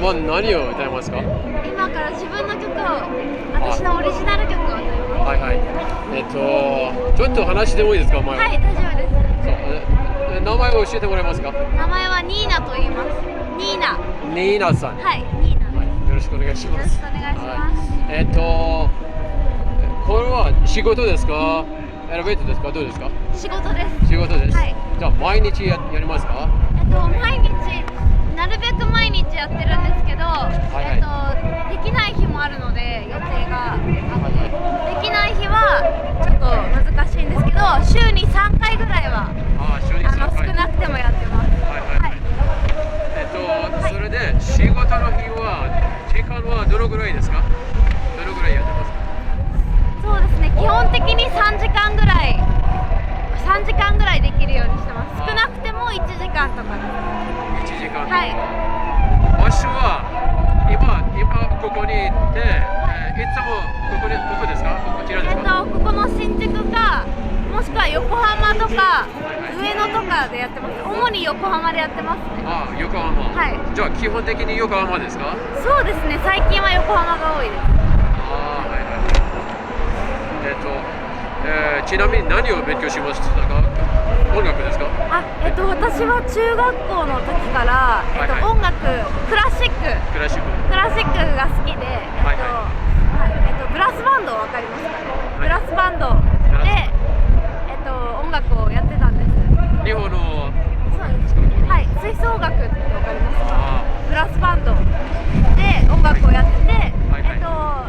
今何を歌いますか？今から自分の曲を、私のオリジナル曲を歌います。はいはい。ちょっと話してもいいですか？前はい、大丈夫です。そう、名前を教えてもらえますか？名前はニーナと言います。ニーナ。ニーナさん。はい、ニーナ。はい、よろしくお願いします。よろしくお願いします。これは仕事ですか？エレベーターですか？どうですか？仕事です。仕事です。はい。じゃあ毎日やりますか？毎日、なるべく毎日やってるんですけど、できない日もあるので、予定があって、できない日はちょっと難しいんですけど、週に3回ぐらいは週に3回少なくてもやってます。それで仕事の日は時間はどのぐらいですか？どのぐらいやってますか？そうですね、基本的に3時間ぐらいできるようにしてます。少なくても1時間とかです。1時間。はい。場所は今ここに行って、いつもここですか？こちらですか？ここの新宿か、もしくは横浜とか、上野とかでやってます。主に横浜でやってますね。横浜。はい。じゃあ基本的に横浜ですか？そうですね、最近は横浜が多いです。はいはい。ちなみに何を勉強しましたか？音楽ですか？私は中学校の時から、音楽、クラシックが好きで、ブラスバンドわかりますかね？ブラスバンドで、音楽をやってたんです。日本のそうです。はい、吹奏楽ってわかりますか？ブラスバンドで音楽をやってて、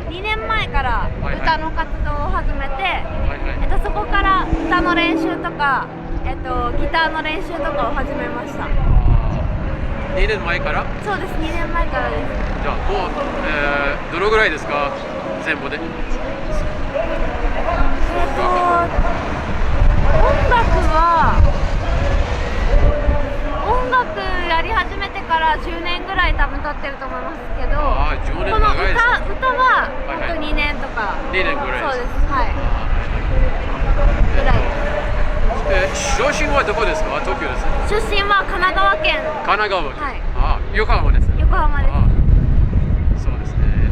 2年前から歌の活動を始めて、そこから歌の練習とか、ギターの練習とかを始めました。2年前から？そうです、2年前からです。じゃあもう、どのぐらいですか？全部で。音楽やり始めてから10年ぐらい多分経ってると思いますけど、10年この長いですね。歌は本当2年とか。2年ぐらいです。そうです。はい。ぐらいです。出身はどこですか？東京です。出身は神奈川県。神奈川県。はい。横浜です。横浜です。そうですね。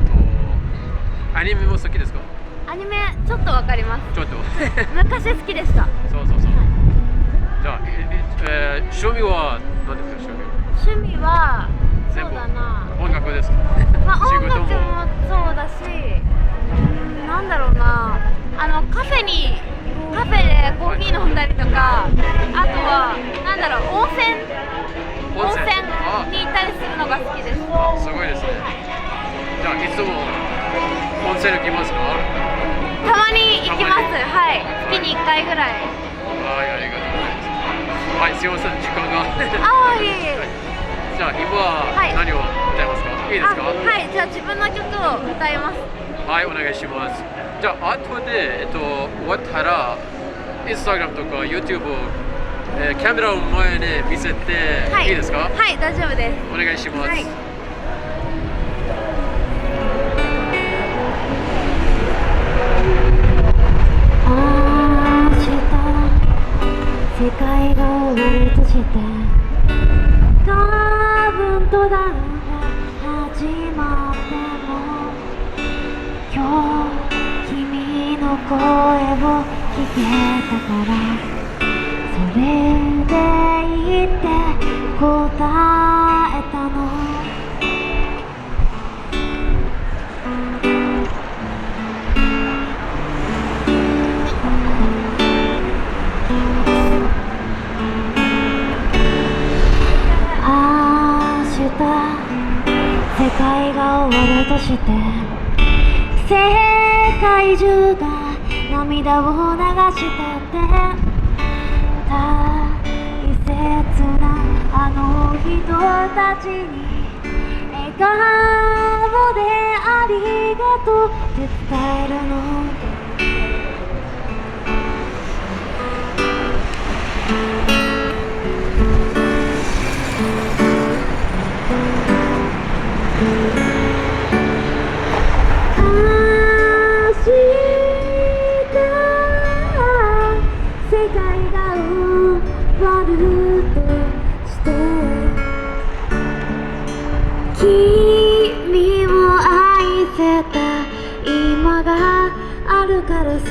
アニメも好きですか？アニメちょっとわかります。ちょっと。昔好きでした。そう。じゃあ、趣味は何ですか？趣味はそうだな。音楽ですか？音楽もそうだし、なんだろうな。カフェでコーヒー飲んだりとか、あとはなんだろう、温泉に行ったりするのが好きです。すごいですね。じゃあいつも温泉行きますか？たまに行きます。はい。月に1回ぐらい。ありがとうございます。はい、すいません、時間が。いえいえ。じゃあ今何を歌いますか？いいですか？はい、じゃあ自分の曲を歌います。はい、お願いします。じゃあ後で終わったらインスタグラムとか YouTube を、カメラを前で見せて、いいですか？はい、大丈夫です。お願いします。世界が終わるとしてカウントダウンが始まっても今日君の声を聞けたからそれでいいって答えたの世界が終わるとして世界中が涙を流したって大切なあの人たちに笑顔でありがとうって伝えるの君るからそ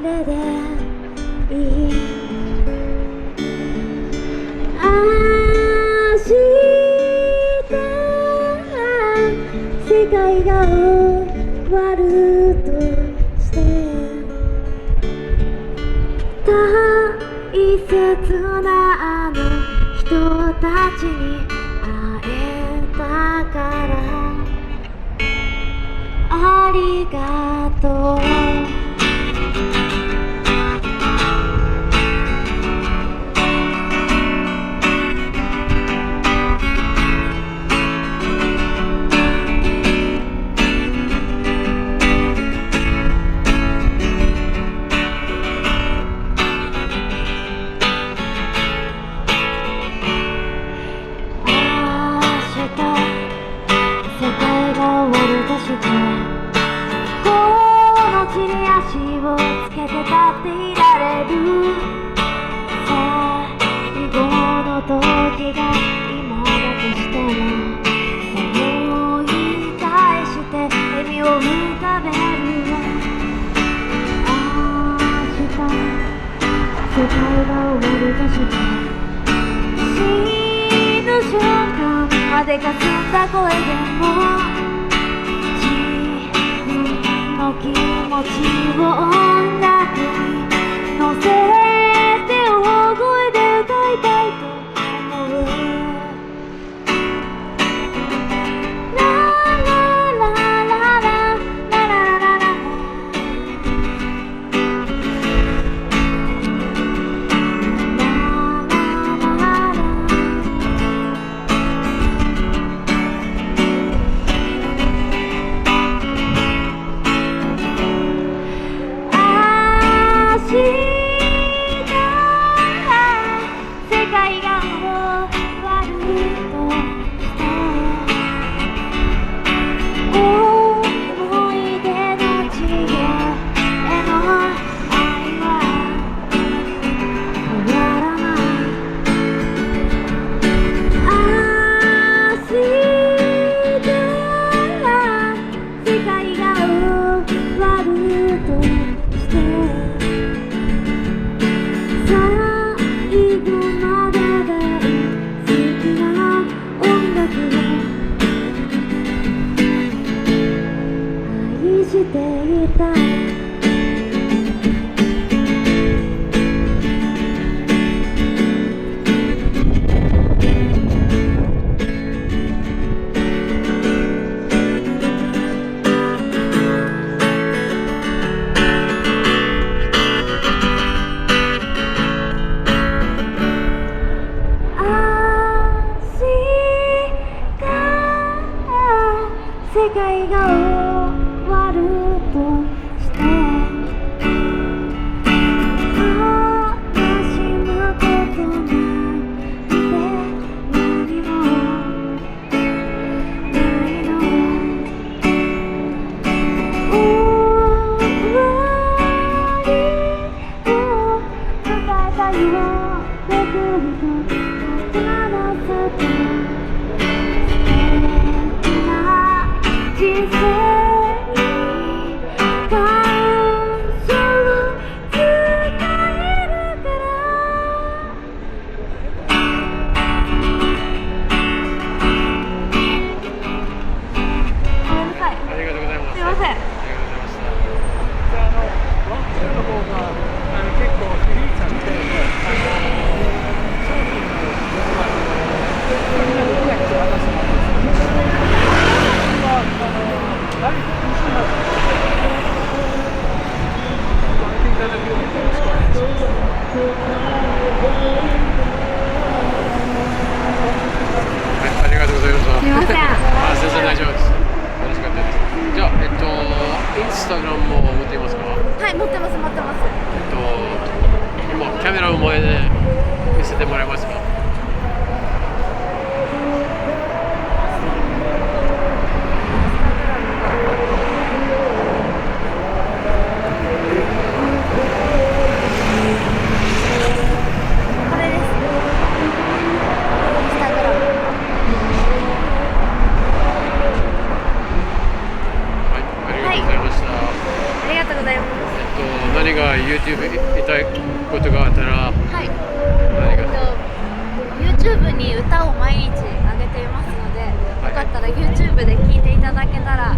れでいい明日世界が終わるとして大切なあの人たちに会えたからありがとう足をつけて立っていられる最後の時が今だとしても思い返して笑みを浮かべるわ明日世界が終わるとして死ぬ瞬間までかすんだ声でも気持ちを音楽に乗せて大声で歌いたいと思うララララララララララ世界が終わるとして思い出の地への愛は変わらない明日世界が終わるとして最後まで大好きな音楽を愛していた世界が終わるとして悲しむことなんて何もないの終わりを迎えたよめぐりと話せた人生ただけたら